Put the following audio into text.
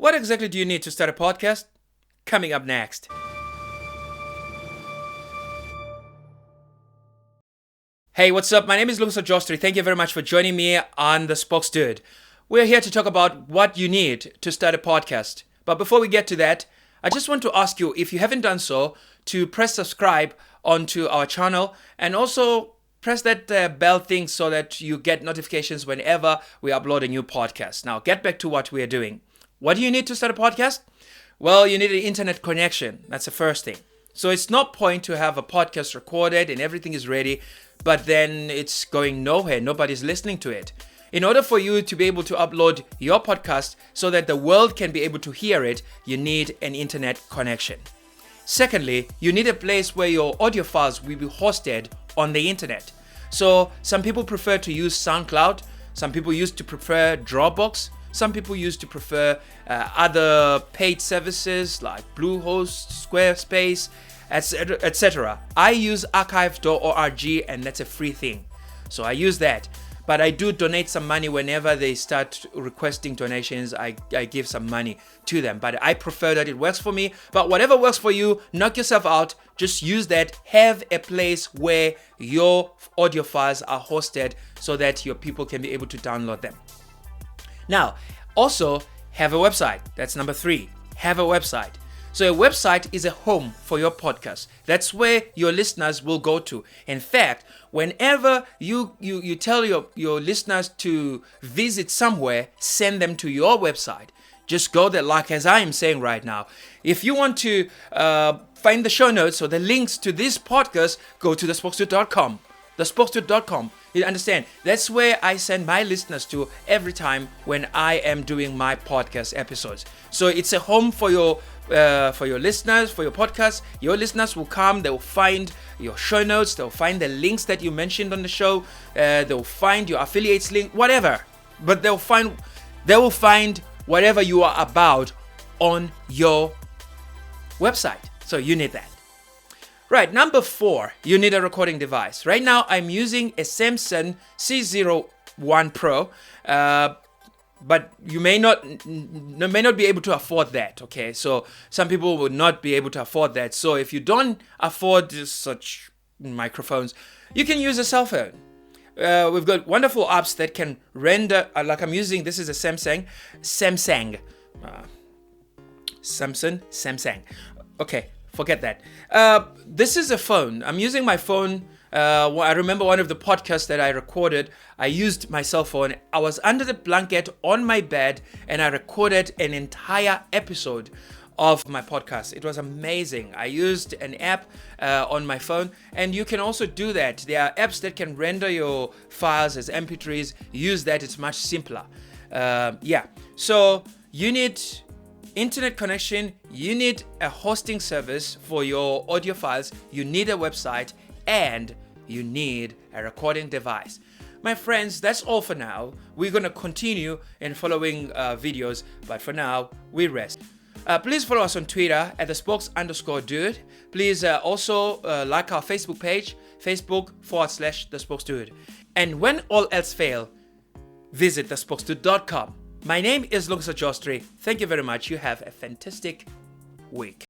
What exactly do you need to start a podcast? Coming up next. Hey, what's up? My name is Spokesdude. Thank you very much for joining me on the Spokesdude. We're here to talk about what you need to start a podcast. But before we get to that, I just want to ask you, if you haven't done so, to press subscribe onto our channel and also press that bell thing so that you get notifications whenever we upload a new podcast. Now, get back to what we are doing. What do you need to start a podcast? Well, you need an internet connection. That's the first thing. So it's not point to have a podcast recorded and everything is ready, but then it's going nowhere. Nobody's listening to it. In order for you to be able to upload your podcast so that the world can be able to hear it, you need an internet connection. Secondly, you need a place where your audio files will be hosted on the internet. So some people prefer to use SoundCloud. Some people used to prefer Dropbox. Some people used to prefer other paid services like Bluehost, Squarespace, etc. I use archive.org and that's a free thing. So I use that. But I do donate some money whenever they start requesting donations. I give some money to them. But I prefer that it works for me. But whatever works for you, knock yourself out. Just use that. Have a place where your audio files are hosted so that your people can be able to download them. Now, also have a website. That's number 3. Have a website. So a website is a home for your podcast. That's where your listeners will go to. In fact, whenever you tell your listeners to visit somewhere, send them to your website. Just go there, like as I am saying right now. If you want to find the show notes or the links to this podcast, go to thespokesdude.com. Thespokesdude.com. You understand? That's where I send my listeners to every time when I am doing my podcast episodes. So it's a home for your listeners, for your podcast. Your listeners will come, they will find your show notes, they'll find the links that you mentioned on the show, they'll find your affiliates link, whatever. But they will find whatever you are about on your website. So you need that. Right, number 4, you need a recording device. Right now, I'm using a Samsung C01 Pro, but you may not be able to afford that. Okay, so some people will not be able to afford that. So if you don't afford such microphones, you can use a cell phone. We've got wonderful apps that can render. Like I'm using, this is a Samsung. Okay. Forget that. This is a phone. I'm using my phone. I remember one of the podcasts that I recorded, I used my cell phone. I was under the blanket on my bed and I recorded an entire episode of my podcast. It was amazing. I used an app on my phone, and you can also do that. There are apps that can render your files as MP3s. Use that. It's much simpler. So you need internet connection, you need a hosting service for your audio files, you need a website, and you need a recording device. My friends, that's all for now. We're going to continue in following videos, but for now, we rest. Please follow us on Twitter at @the_spokes_dude. Please also like our Facebook page, Facebook.com/thespokesdude. And when all else fail, visit thespokesdude.com. My name is Spokesdude. Thank you very much. You have a fantastic week.